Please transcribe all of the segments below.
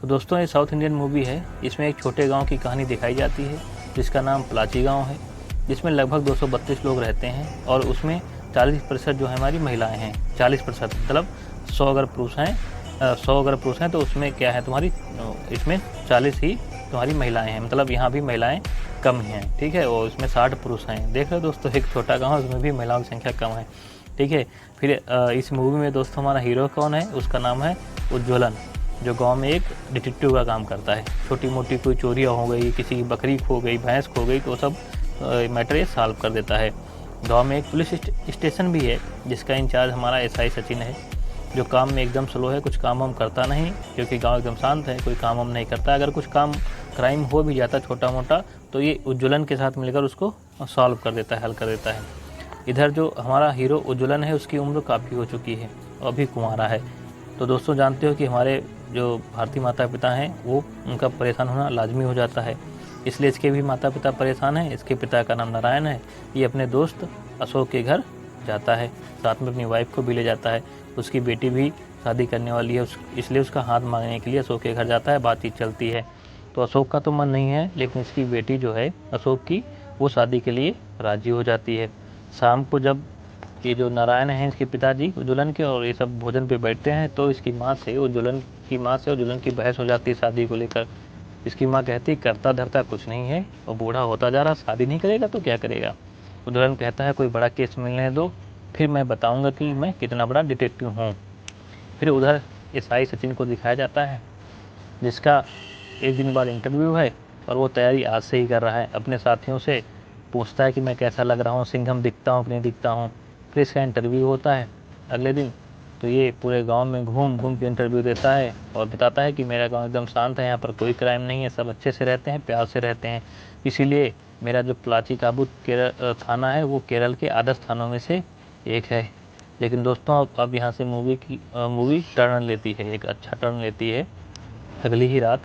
तो दोस्तों ये साउथ इंडियन मूवी है। इसमें एक छोटे गांव की कहानी दिखाई जाती है जिसका नाम पलाची गांव है, जिसमें लगभग 232 लोग रहते हैं और उसमें 40% जो है हमारी महिलाएं हैं। 40% मतलब 100 अगर पुरुष हैं 100 अगर पुरुष हैं तो उसमें क्या है तुम्हारी इसमें 40 ही तुम्हारी महिलाएं हैं। मतलब यहाँ भी महिलाएं कम हैं, ठीक है। और इसमें 60 पुरुष हैं। देख रहे हो दोस्तों, एक छोटा गाँव है उसमें भी महिलाओं की संख्या कम है, ठीक है। फिर इस मूवी में दोस्तों हमारा हीरो कौन है, उसका नाम है उज्ज्वलन, जो गांव में एक डिटेक्टिव का काम करता है। छोटी मोटी कोई चोरियाँ हो गई, किसी की बकरी खो गई, भैंस खो गई, तो सब मैटर ये सॉल्व कर देता है। गांव में एक पुलिस स्टेशन भी है जिसका इंचार्ज हमारा एसआई सचिन है, जो काम में एकदम स्लो है, कुछ काम हम करता नहीं क्योंकि गांव एकदम शांत है, कोई काम हम नहीं करता। अगर कुछ काम क्राइम हो भी जाता छोटा मोटा तो ये उज्ज्वलन के साथ मिलकर उसको सॉल्व कर देता है, हल कर देता है। इधर जो हमारा हीरो उज्ज्वलन है उसकी उम्र काफ़ी हो चुकी है और अभी कुंवारा है। तो दोस्तों जानते हो कि हमारे जो भारतीय माता पिता हैं वो उनका परेशान होना लाजमी हो जाता है, इसलिए इसके भी माता पिता परेशान हैं। इसके पिता का नाम नारायण है। ये अपने दोस्त अशोक के घर जाता है, साथ में अपनी वाइफ को भी ले जाता है। उसकी बेटी भी शादी करने वाली है, इसलिए उसका हाथ मांगने के लिए अशोक के घर जाता है। बातचीत चलती है तो अशोक का तो मन नहीं है, लेकिन इसकी बेटी जो है अशोक की, वो शादी के लिए राजी हो जाती है। शाम को जब ये जो नारायण हैं इसके पिताजी उज्ज्वलन के और ये सब भोजन पे बैठते हैं तो इसकी माँ से उज्ज्वलन की बहस हो जाती है शादी को लेकर। इसकी माँ कहती करता धरता कुछ नहीं है और बूढ़ा होता जा रहा, शादी नहीं करेगा तो क्या करेगा। उज्ज्वलन कहता है कोई बड़ा केस मिलने दो, फिर मैं बताऊंगा कि मैं कितना बड़ा डिटेक्टिव हूँ। फिर उधर एसआई सचिन को दिखाया जाता है जिसका एक दिन बाद इंटरव्यू है और वो तैयारी आज से ही कर रहा है। अपने साथियों से पूछता है कि मैं कैसा लग रहा हूँ, सिंघम दिखता हूँ कि नहीं दिखता हूँ। फिर इसका इंटरव्यू होता है अगले दिन, तो ये पूरे गांव में घूम घूम के इंटरव्यू देता है और बताता है कि मेरा गांव एकदम शांत है, यहाँ पर कोई क्राइम नहीं है, सब अच्छे से रहते हैं, प्यार से रहते हैं। इसीलिए मेरा जो पलाची काबू थाना है वो केरल के आदर्श थानों में से एक है। लेकिन दोस्तों अब यहाँ से मूवी टर्न लेती है, एक अच्छा टर्न लेती है। अगली ही रात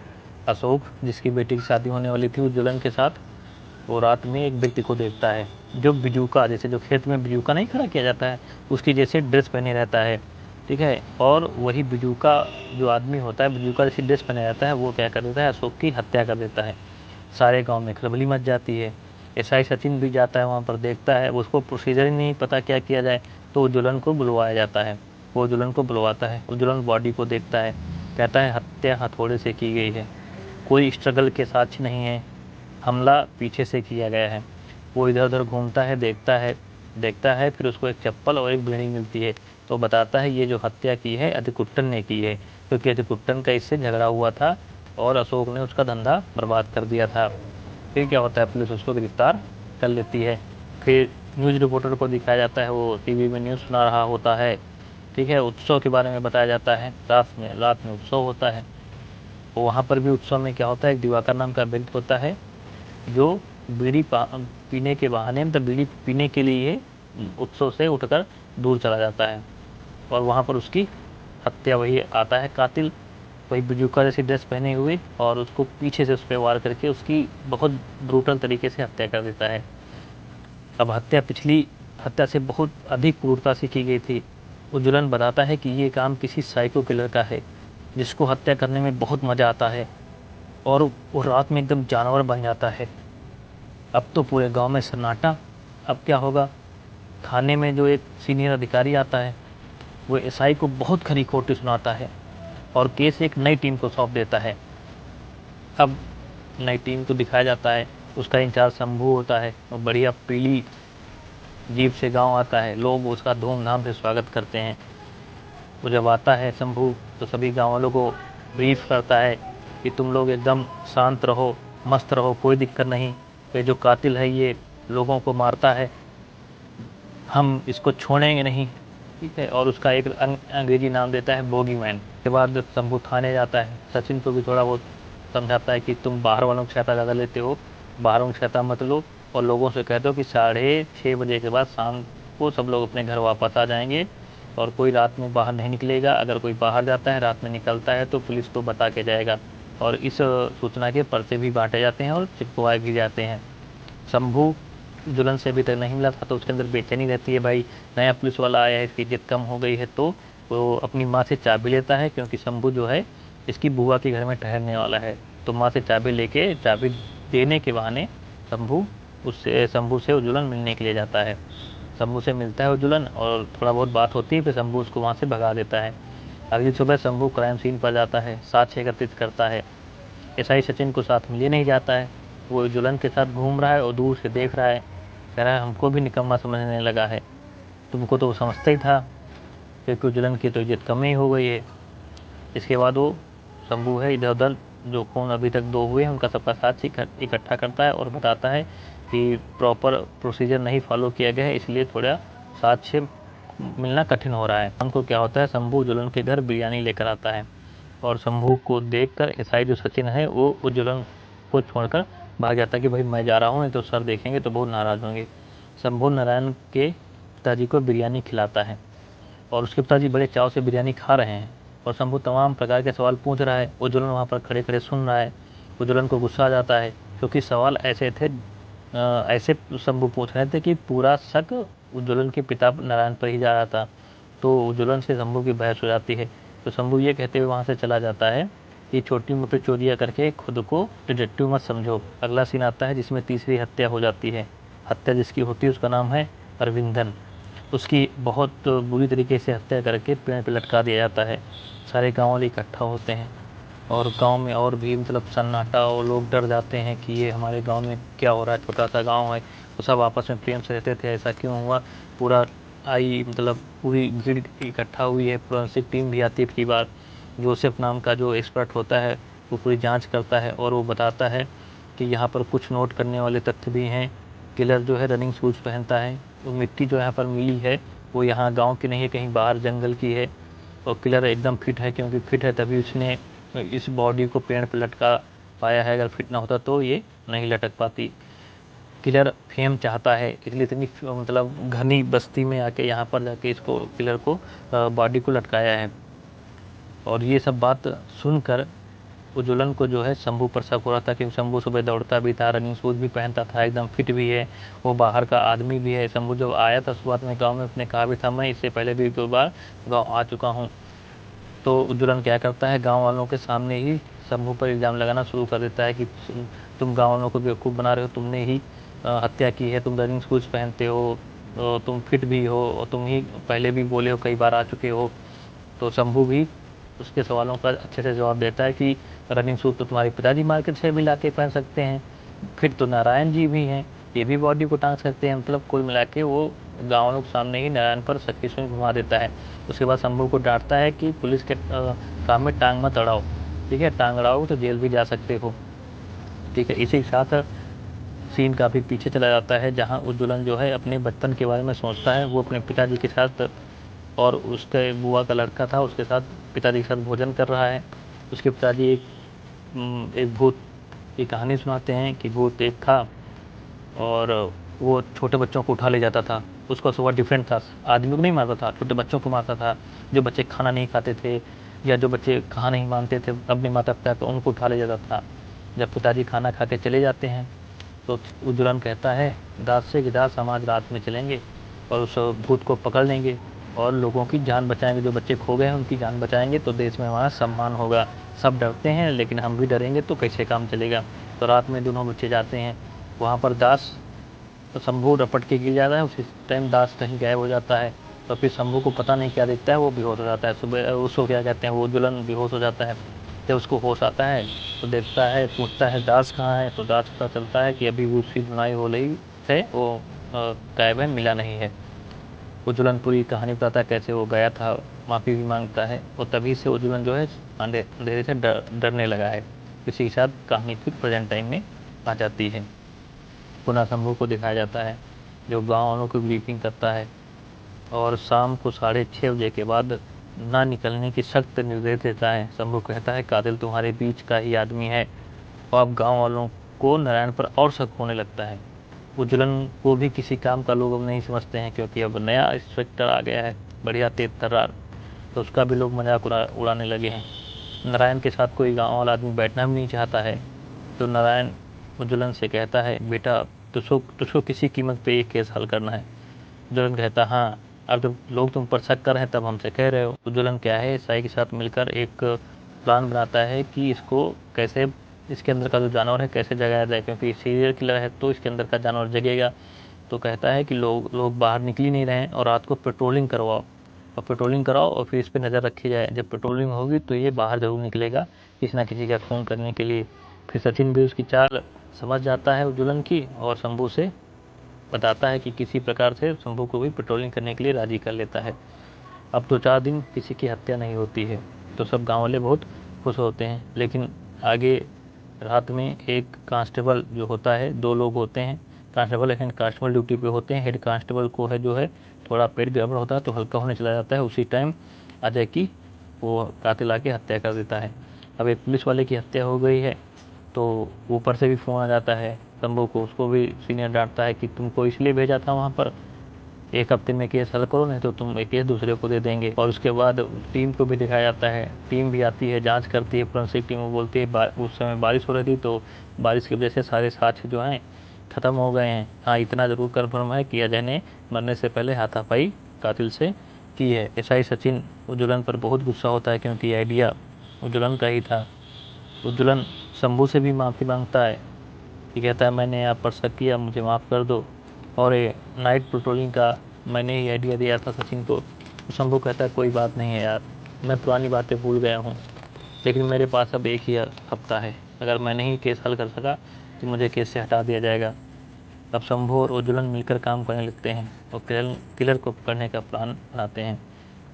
अशोक, जिसकी बेटी की शादी होने वाली थी उज्ज्वलन के साथ, वो रात में एक व्यक्ति को देखता है जो बिजूका, जैसे जो खेत में बिजूका नहीं खड़ा किया जाता है उसकी जैसे ड्रेस पहने रहता है, ठीक है। और वही बिजूका जो आदमी होता है, बिजूका जैसी ड्रेस पहने रहता है, वो क्या कर देता है, अशोक की हत्या कर देता है। सारे गांव में खलबली मच जाती है। एसआई सचिन भी जाता है वहाँ पर, देखता है, उसको प्रोसीजर ही नहीं पता क्या किया जाए, तो उज्ज्वलन को बुलवाया जाता है। वो उज्ज्वलन को बुलवाता है, उज्ज्वलन बॉडी को देखता है, कहता है हत्या हथौड़े से की गई है, कोई स्ट्रगल के साक्ष्य नहीं है, हमला पीछे से किया गया है। वो इधर उधर घूमता है, देखता है, फिर उसको एक चप्पल और एक बीड़ी मिलती है, तो बताता है ये जो हत्या की है अतिकुट्टन ने की है, क्योंकि अतिकुट्टन का इससे झगड़ा हुआ था और अशोक ने उसका धंधा बर्बाद कर दिया था। फिर क्या होता है, पुलिस उसको गिरफ्तार कर लेती है। फिर न्यूज़ रिपोर्टर को दिखाया जाता है, वो टीवी में न्यूज़ सुना रहा होता है, ठीक है। उत्सव के बारे में बताया जाता है, रात में उत्सव होता है। तो वहाँ पर भी उत्सव में क्या होता है, एक दिवाकर नाम का व्यक्ति होता है जो बीड़ी पीने के बहाने, मतलब बीड़ी पीने के लिए उत्सव से उठकर दूर चला जाता है और वहाँ पर उसकी हत्या, वही आता है कातिल, वही बिजूका जैसी ड्रेस पहने हुए, और उसको पीछे से उस पर वार करके उसकी बहुत ब्रूटल तरीके से हत्या कर देता है। अब हत्या पिछली हत्या से बहुत अधिक क्रूरता से की गई थी। उज्ज्वलन बताता है कि ये काम किसी साइको किलर का है जिसको हत्या करने में बहुत मज़ा आता है और वो रात में एकदम जानवर बन जाता है। अब तो पूरे गांव में सन्नाटा। अब क्या होगा, थाने में जो एक सीनियर अधिकारी आता है वो एसआई को बहुत खरी खोटी सुनाता है और केस एक नई टीम को सौंप देता है। अब नई टीम को दिखाया जाता है, उसका इंचार्ज शंभू होता है और बढ़िया पीली जीप से गांव आता है, लोग उसका धूमधाम से स्वागत करते हैं। वो जब आता है शंभू तो सभी गाँव वालों को ब्रीफ करता है कि तुम लोग एकदम शांत रहो, मस्त रहो, कोई दिक्कत नहीं, ये जो कातिल है ये लोगों को मारता है, हम इसको छोड़ेंगे नहीं, ठीक है। और उसका एक अंग्रेजी नाम देता है बोगी मैन। के बाद जब शंभू थाने जाता है, सचिन को भी थोड़ा बहुत समझाता है कि तुम बाहर वालों की सहायता ज़्यादा लेते हो, बाहरों की सहायता मत लो, और लोगों से कहते हो कि 6:30 बजे के बाद शाम को सब लोग अपने घर वापस आ जाएंगे और कोई रात में बाहर नहीं निकलेगा। अगर कोई बाहर जाता है, रात में निकलता है तो पुलिस को बता के जाएगा। और इस सूचना के पर्चे भी बांटे जाते हैं और चिपकवाए भी जाते हैं। शंभू दुल्हन से अभी तक नहीं मिला था तो उसके अंदर बेचैनी रहती है, भाई नया पुलिस वाला आया है, इसकी इज्जत कम हो गई है। तो वो अपनी माँ से चाबी लेता है क्योंकि शंभू जो है इसकी बुआ के घर में ठहरने वाला है। तो माँ से चाबी लेके, चाबी देने के बहाने शंभू से उज्ज्वलन मिलने के लिए जाता है। शंभू से मिलता है उज्ज्वलन और थोड़ा बहुत बात होती है, फिर शंभू उसको वहाँ से भगा देता है। अगली सुबह शंभू क्राइम सीन पर जाता है, साक्ष्य एकत्रित करता है। एसआई सचिन को साथ मिले नहीं जाता है, वो उज्ज्वलन के साथ घूम रहा है और दूर से देख रहा है, कह रहा है हमको भी निकम्मा समझने लगा है, तुमको तो समझता ही था, क्योंकि उज्ज्वलन की तो इज्जत कम ही हो गई है। इसके बाद वो शंभू है इधर उधर जो खून अभी तक 2 हुए हैं उनका सबका साक्ष्य इकट्ठा करता है और बताता है कि प्रॉपर प्रोसीजर नहीं फॉलो किया गया है, इसलिए थोड़ा साक्ष्य मिलना कठिन हो रहा है। हमको क्या होता है, शंभू उज्ज्वलन के घर बिरयानी लेकर आता है और शंभू को देखकर एसआई जो सचिन है वो उज्ज्वलन को छोड़कर भाग जाता है कि भाई मैं जा रहा हूँ, नहीं तो सर देखेंगे तो बहुत नाराज़ होंगे। शंभू नारायण के पिताजी को बिरयानी खिलाता है और उसके पिताजी बड़े चाव से बिरयानी खा रहे हैं और शंभू तमाम प्रकार के सवाल पूछ रहा है। उज्ज्वलन वहाँ पर खड़े खड़े सुन रहा है। उज्ज्वलन को गुस्सा आ जाता है क्योंकि सवाल ऐसे थे, ऐसे शंभू पूछ रहे थे कि पूरा शक उज्ज्वलन के पिता नारायण पर ही जा रहा था। तो उज्ज्वलन से शंभू की बहस हो जाती है। तो शंभू ये कहते हुए वहाँ से चला जाता है कि छोटी मोटी चोरियाँ करके खुद को डिटेक्टिव मत समझो। अगला सीन आता है जिसमें तीसरी हत्या हो जाती है। हत्या जिसकी होती है उसका नाम है अरविंदन। उसकी बहुत बुरी तरीके से हत्या करके पेड़ पे लटका दिया जाता है। सारे गाँव वाले इकट्ठा होते हैं और गांव में और भी मतलब सन्नाटा, और लोग डर जाते हैं कि ये हमारे गांव में क्या हो रहा है, छोटा सा गांव है। तो सब आपस में प्रेम से रहते थे, ऐसा क्यों हुआ। पूरा मतलब पूरी भीड़ इकट्ठा हुई है, फोरेंसिक टीम भी आती है पिछली बार। जोसेफ नाम का जो एक्सपर्ट होता है वो पूरी जांच करता है और वो बताता है कि यहाँ पर कुछ नोट करने वाले तथ्य भी हैं। किलर जो है रनिंग शूज पहनता है। वो मिट्टी जो यहाँ पर मिली है वो यहाँ गाँव की नहीं है, कहीं बाहर जंगल की है। और किलर एकदम फिट है, क्योंकि फिट है तभी उसने इस बॉडी को पेड़ पर लटका पाया है। अगर फिट ना होता तो ये नहीं लटक पाती। किलर फेम चाहता है, इसलिए इतनी मतलब घनी बस्ती में आके यहाँ पर जाके इसको किलर को बॉडी को लटकाया है। और ये सब बात सुनकर उज्ज्वलन को जो है शंभू पर शक हो रहा था, क्योंकि शंभू सुबह दौड़ता भी था, रनिंग शूज भी पहनता था, एकदम फिट भी है, वो बाहर का आदमी भी है। शंभू जब आया था शुरुआत में गाँव में, अपने कहा भी था मैं इससे पहले भी 2 बार गाँव आ चुका हूँ। तो उज्ज्वलन क्या करता है, गांव वालों के सामने ही शंभू पर इल्ज़ाम लगाना शुरू कर देता है कि तुम गांव वालों को बेवकूफ़ बना रहे हो, तुमने ही हत्या की है, तुम रनिंग शूज पहनते हो, तुम फिट भी हो और तुम ही पहले भी बोले हो, कई बार आ चुके हो। तो शंभू भी उसके सवालों का अच्छे से जवाब देता है कि रनिंग शूज तो तुम्हारे पिताजी मार्केट से भी ला के पहन सकते हैं, फिर तो नारायण जी भी हैं, ये भी बॉडी को टांग सकते हैं। मतलब कुल मिला के वो गाँव वालों के सामने ही नारायण पर शक की सुई घुमा देता है। उसके बाद शंभू को डांटता है कि पुलिस के काम में टांग मत अड़ाओ, ठीक है, टांग अड़ाओ तो जेल भी जा सकते हो, ठीक है। इसी के साथ सीन काफ़ी पीछे चला जाता है, जहाँ उज्ज्वलन जो है अपने बचपन के बारे में सोचता है। वो अपने पिताजी के साथ और उसके बुआ का लड़का था उसके साथ पिताजी के साथ भोजन कर रहा है। उसके पिताजी एक भूत की कहानी सुनाते हैं कि भूत एक था और वो छोटे बच्चों को उठा ले जाता था। उसका स्वभाव डिफरेंट था, आदमी को नहीं मारता था, छोटे बच्चों को मारता था। जो बच्चे खाना नहीं खाते थे या जो बच्चे कहा नहीं मानते थे अपने माता पिता को, उनको उठा ले जाता था। जब पिताजी खाना खा के चले जाते हैं तो उज्ज्वलन कहता है दास से कि दास हम आज रात में चलेंगे और उस भूत को पकड़ लेंगे और लोगों की जान बचाएंगे, जो बच्चे खो गए हैं उनकी जान बचाएंगे तो देश में हमारा सम्मान होगा। सब डरते हैं लेकिन हम भी डरेंगे तो कैसे काम चलेगा। तो रात में दोनों बच्चे जाते हैं वहाँ पर। दास तो शंभू रपट के गिर जाता है, उसी टाइम दास कहीं गायब हो जाता है। तो फिर शंभू को पता नहीं क्या दिखता है, वो बेहोश हो जाता है। सुबह उसको क्या कहते हैं, वो उज्ज्वलन बेहोश हो जाता है। जब उसको होश आता है तो देखता है, पूछता है दास कहाँ है, तो दास पता चलता है कि अभी वो उसकी धुनाई हो रही है, वो गायब है, मिला नहीं है। उज्ज्वलन पूरी कहानी बताता है कैसे वो गया था, माफ़ी भी मांगता है और तभी से उज्ज्वलन जो है अंधेरे से डरने लगा है। इसी के साथ कहानी फिर प्रेजेंट टाइम में आ जाती है। पुनः शंभू को दिखाया जाता है जो गाँव वालों को ब्रीफिंग करता है और शाम को 6:30 बजे के बाद ना निकलने की सख्त निर्देश देता है। शंभू कहता है कातिल तुम्हारे बीच का ही आदमी है और अब गाँव वालों को नारायण पर और शक होने लगता है। उज्ज्वलन को भी किसी काम का लोग अब नहीं समझते हैं, क्योंकि अब नया इंस्पेक्टर आ गया है, बढ़िया तेज तर्रार, तो उसका भी लोग मजाक उड़ाने लगे हैं। नारायण के साथ कोई गाँव वाला आदमी बैठना भी नहीं चाहता है। तो नारायण उज्ज्वलन से कहता है बेटा तुझको किसी कीमत पे ये केस हल करना है। उज्ज्वलन कहता हाँ, अब जब लोग तुम पर शक कर रहे हैं तब हमसे कह रहे हो। उज्ज्वलन क्या है, साई के साथ मिलकर एक प्लान बनाता है कि इसको कैसे, इसके अंदर का जो जानवर है कैसे जगाया जाए, क्योंकि सीरियल किलर है तो इसके अंदर का जानवर जगेगा। तो कहता है कि लोग बाहर निकल ही नहीं रहे हैं और रात को पेट्रोलिंग करवाओ, और पेट्रोलिंग कराओ और फिर इस पर नज़र रखी जाए। जब पेट्रोलिंग होगी तो ये बाहर ज़रूर निकलेगा किसी ना किसी का खून करने के लिए। फिर सचिन भी उसकी चाल समझ जाता है उज्ज्वलन की, और शंभू से बताता है कि किसी प्रकार से शंभू को भी पेट्रोलिंग करने के लिए राज़ी कर लेता है। अब 2-4 दिन किसी की हत्या नहीं होती है, तो सब गाँव वाले बहुत खुश होते हैं। लेकिन आगे रात में एक कांस्टेबल जो होता है, 2 लोग होते हैं, कांस्टेबल हेड कांस्टेबल ड्यूटी पे होते हैं। हेड कांस्टेबल को है जो है थोड़ा पेट गड़बड़ होता है तो हल्का होने चला जाता है। उसी टाइम अजय की वो कातिल आके हत्या कर देता है। अब एक पुलिस वाले की हत्या हो गई है तो ऊपर से भी फ़ोन आ जाता है शंभू को। उसको भी सीनियर डांटता है कि तुमको इसलिए भेजा था वहाँ पर, 1 हफ्ते में केस हल करो, नहीं तो तुम एक केस दूसरे को दे देंगे। और उसके बाद टीम को भी दिखाया जाता है, टीम भी आती है, जांच करती है। फोरेंसिक टीम वो बोलती है उस समय बारिश हो रही थी तो बारिश की वजह से सारे साक्ष्य जो हैं ख़त्म हो गए हैं। हाँ, इतना ज़रूर कन्फर्म है कि अजय ने मरने से पहले हाथापाई कातिल से की है। ऐसा ही सचिन उज्ज्वलन पर बहुत गुस्सा होता है क्योंकि आइडिया उज्ज्वलन का ही था। उज्ज्वलन शंभू से भी माफ़ी मांगता है कि कहता है मैंने आप पर शक किया, मुझे माफ़ कर दो, और ये नाइट पेट्रोलिंग का मैंने ही आइडिया दिया था सचिन को। तो शंभू कहता है कोई बात नहीं है यार, मैं पुरानी बातें भूल गया हूँ, लेकिन मेरे पास अब 1 ही हफ्ता है, अगर मैं नहीं केस हल कर सका तो मुझे केस से हटा दिया जाएगा। अब शंभू और उज्ज्वलन मिलकर काम करने लगते हैं और किलर को पकड़ने का प्लान बनाते हैं।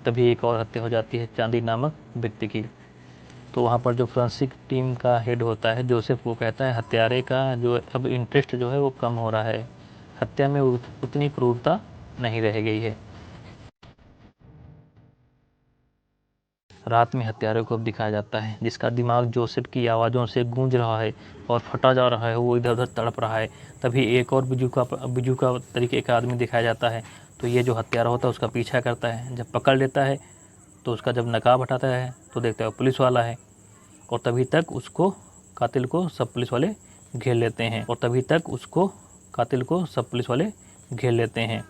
तभी एक और हत्या हो जाती है चांदी नामक व्यक्ति की। तो वहाँ पर जो फोरेंसिक टीम का हेड होता है जोसेफ, वो कहता है हत्यारे का जो अब इंटरेस्ट जो है वो कम हो रहा है, हत्या में उतनी क्रूरता नहीं रह गई है। रात में हत्यारे को अब दिखाया जाता है जिसका दिमाग जोसेफ की आवाज़ों से गूंज रहा है और फटा जा रहा है, वो इधर उधर तड़प रहा है। तभी एक और बिजू का तरीके का आदमी दिखाया जाता है। तो ये जो हत्यारा होता है उसका पीछा करता है, जब पकड़ लेता है तो उसका जब नकाब हटाता है तो देखता है पुलिस वाला है, और तभी तक उसको कातिल को सब पुलिस वाले घेर लेते हैं।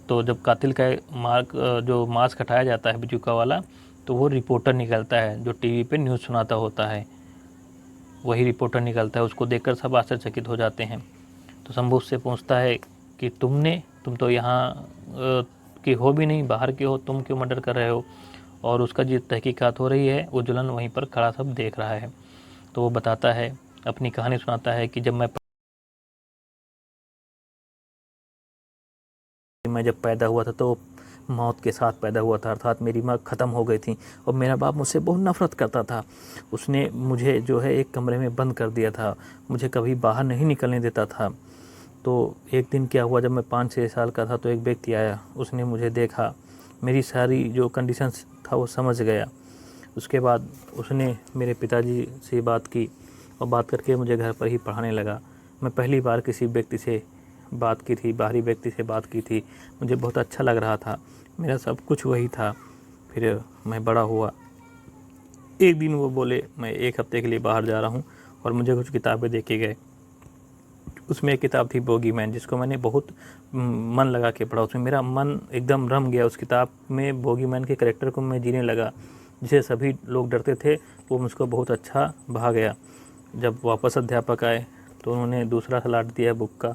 तो जब कातिल का जो मास्क हटाया जाता है बिजुका वाला, तो वो रिपोर्टर निकलता है जो टीवी पे न्यूज़ सुनाता होता है, वही रिपोर्टर निकलता है। उसको देखकर सब आश्चर्यचकित हो जाते हैं। तो शंभू उससे पूछता है कि तुम तो यहाँ की हो भी नहीं, बाहर के हो, तुम क्यों मर्डर कर रहे हो? और उसका जो तहकीकात हो रही है उज्ज्वलन वहीं पर खड़ा सब देख रहा है। तो वो बताता है, अपनी कहानी सुनाता है कि मैं जब पैदा हुआ था तो मौत के साथ पैदा हुआ था, अर्थात मेरी माँ ख़त्म हो गई थी और मेरा बाप मुझसे बहुत नफ़रत करता था। उसने मुझे जो है एक कमरे में बंद कर दिया था, मुझे कभी बाहर नहीं निकलने देता था। तो एक दिन क्या हुआ, जब मैं 5-6 साल का था तो एक व्यक्ति आया, उसने मुझे देखा, मेरी सारी जो कंडीशंस था वो समझ गया। उसके बाद उसने मेरे पिताजी से बात की और बात करके मुझे घर पर ही पढ़ाने लगा। मैं पहली बार किसी व्यक्ति से बात की थी, बाहरी व्यक्ति से बात की थी, मुझे बहुत अच्छा लग रहा था, मेरा सब कुछ वही था। फिर मैं बड़ा हुआ, एक दिन वो बोले मैं 1 हफ्ते के लिए बाहर जा रहा हूँ, और मुझे कुछ किताबें दे के गए। उसमें एक किताब थी बोगी मैन, जिसको मैंने बहुत मन लगा के पढ़ा। उसमें मेरा मन एकदम रम गया। उस किताब में बोगी मैन के कैरेक्टर को मैं जीने लगा, जिसे सभी लोग डरते थे, वो मुझको बहुत अच्छा भा गया। जब वापस अध्यापक आए तो उन्होंने दूसरा सलाट दिया बुक का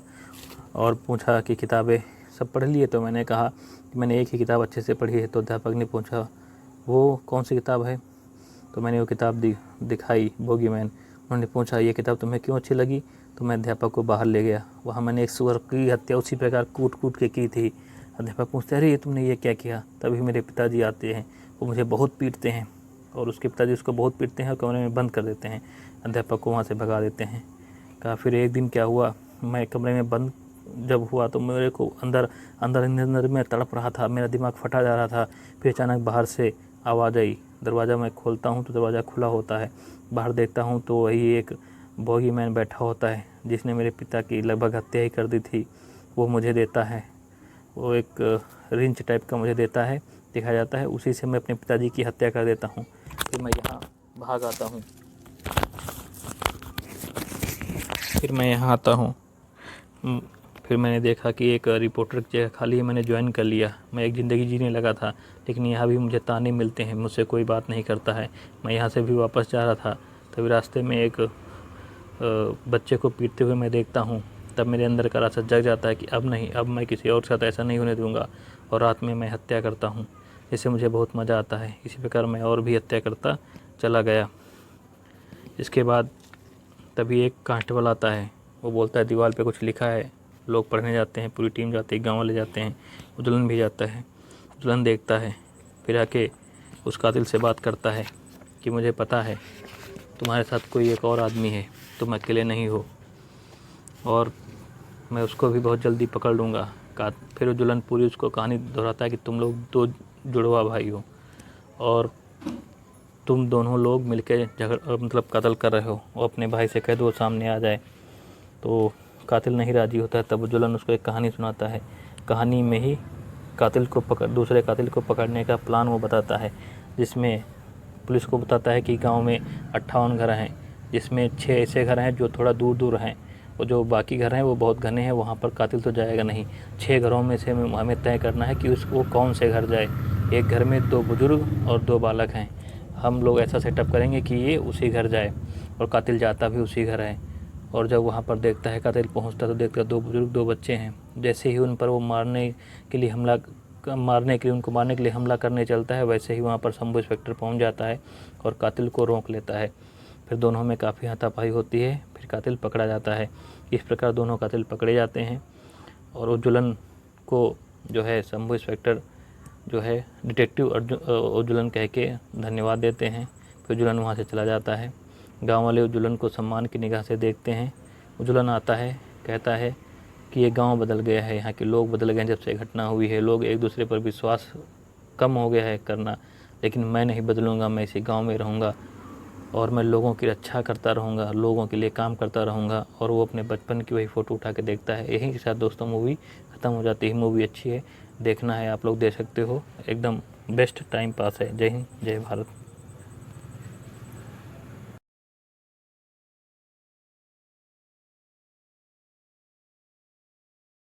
और पूछा कि किताबें सब पढ़ लिए? तो मैंने कहा कि मैंने एक ही किताब अच्छे से पढ़ी है। तो अध्यापक ने पूछा वो कौन सी किताब है? तो मैंने वो किताब दिखाई, बोगी मैन। उन्होंने पूछा ये किताब तुम्हें क्यों अच्छी लगी? तो मैं अध्यापक को बाहर ले गया, वहाँ मैंने एक सुअर की हत्या उसी प्रकार कूट कूट के की थी। अध्यापक पूछते अरे ये तुमने ये क्या किया? तभी मेरे पिताजी आते हैं, वो मुझे बहुत पीटते हैं, और उसके पिताजी उसको बहुत पीटते हैं और कमरे में बंद कर देते हैं, अध्यापक को वहाँ से भगा देते हैं। कहा फिर एक दिन क्या हुआ, मैं कमरे में बंद जब हुआ तो मेरे को अंदर में तड़प रहा था, मेरा दिमाग फटा जा रहा था। फिर अचानक बाहर से आवाज़ आई, दरवाज़ा मैं खोलता हूँ तो दरवाज़ा खुला होता है, बाहर देखता हूँ तो वही एक बोगी मैन बैठा होता है जिसने मेरे पिता की लगभग हत्या ही कर दी थी। वो मुझे देता है, वो एक रिंच टाइप का मुझे देता है, दिखाया जाता है, उसी से मैं अपने पिताजी की हत्या कर देता हूँ। फिर मैं यहाँ भाग आता हूँ, फिर मैं यहाँ आता हूँ। फिर मैंने देखा कि एक रिपोर्टर की जगह खाली है, मैंने ज्वाइन कर लिया। मैं एक ज़िंदगी जीने लगा था, लेकिन यहाँ भी मुझे ताने मिलते हैं, मुझसे कोई बात नहीं करता है। मैं यहाँ से भी वापस जा रहा था, तभी रास्ते में एक बच्चे को पीटते हुए मैं देखता हूँ। तब मेरे अंदर का रास्ता जग जाता है कि अब नहीं, अब मैं किसी और के साथ ऐसा नहीं होने दूँगा, और रात में मैं हत्या करता हूँ। इससे मुझे बहुत मज़ा आता है। इसी प्रकार मैं और भी हत्या करता चला गया। इसके बाद तभी एक कांस्टेबल आता है, वो बोलता है दीवार पे कुछ लिखा है। लोग पढ़ने जाते हैं, पूरी टीम जाती है, गाँव वाले जाते हैं, उज्जवलन भी जाता है। उज्जवलन देखता है, फिर आके उस कातिल से बात करता है कि मुझे पता है तुम्हारे साथ कोई एक और आदमी है, तुम अकेले नहीं हो, और मैं उसको भी बहुत जल्दी पकड़ लूँगा। फिर उज्जवलन पूरी उसको कहानी दोहराता है कि तुम लोग 2 जुड़वा भाई हो, और तुम दोनों लोग मिलकर मतलब कत्ल कर रहे हो, और अपने भाई से कह दो सामने आ जाए। तो कातिल नहीं राज़ी होता है। तब उज्जवलन उसको एक कहानी सुनाता है। कहानी में ही दूसरे कातिल को पकड़ने का प्लान वो बताता है, जिसमें पुलिस को बताता है कि गांव में 58 घर हैं, जिसमें 6 ऐसे घर हैं जो थोड़ा दूर दूर हैं, और जो बाकी घर हैं वो बहुत घने हैं, वहाँ पर कातिल तो जाएगा नहीं। 6 घरों में से हमें तय करना है कि वो कौन से घर जाए। एक घर में 2 बुजुर्ग और 2 बालक हैं। हम लोग ऐसा सेटअप करेंगे कि ये उसी घर जाए, और कातिल जाता भी उसी घर है। और जब वहाँ पर देखता है, कातिल पहुँचता, तो देखता है 2 बुजुर्ग 2 बच्चे हैं। जैसे ही उन पर वो मारने के लिए हमला करने चलता है, वैसे ही वहाँ पर शंभू इंस्पेक्टर पहुँच जाता है और कातिल को रोक लेता है। फिर दोनों में काफ़ी हाथापाई होती है, फिर कातिल पकड़ा जाता है। इस प्रकार दोनों कातिल पकड़े जाते हैं, और उज्जवलन को जो है शंभू इंस्पेक्टर जो है डिटेक्टिव उज्जवलन कह के धन्यवाद देते हैं। फिर उज्जवलन वहाँ से चला जाता है। गांव वाले उज्जवलन को सम्मान की निगाह से देखते हैं। उज्जवलन आता है, कहता है कि ये गांव बदल गया है, यहाँ के लोग बदल गए हैं जब से घटना हुई है। लोग एक दूसरे पर विश्वास कम हो गया है करना, लेकिन मैं नहीं बदलूँगा। मैं इसी गाँव में रहूँगा, और मैं लोगों की रक्षा करता रहूँगा, लोगों के लिए काम करता रहूँगा। और वो अपने बचपन की वही फ़ोटो उठा के देखता है। यहीं के साथ दोस्तों मूवी ख़त्म हो जाती है। मूवी अच्छी है, देखना है आप लोग देख सकते हो, एकदम बेस्ट टाइम पास है। जय हिंद, जय भारत।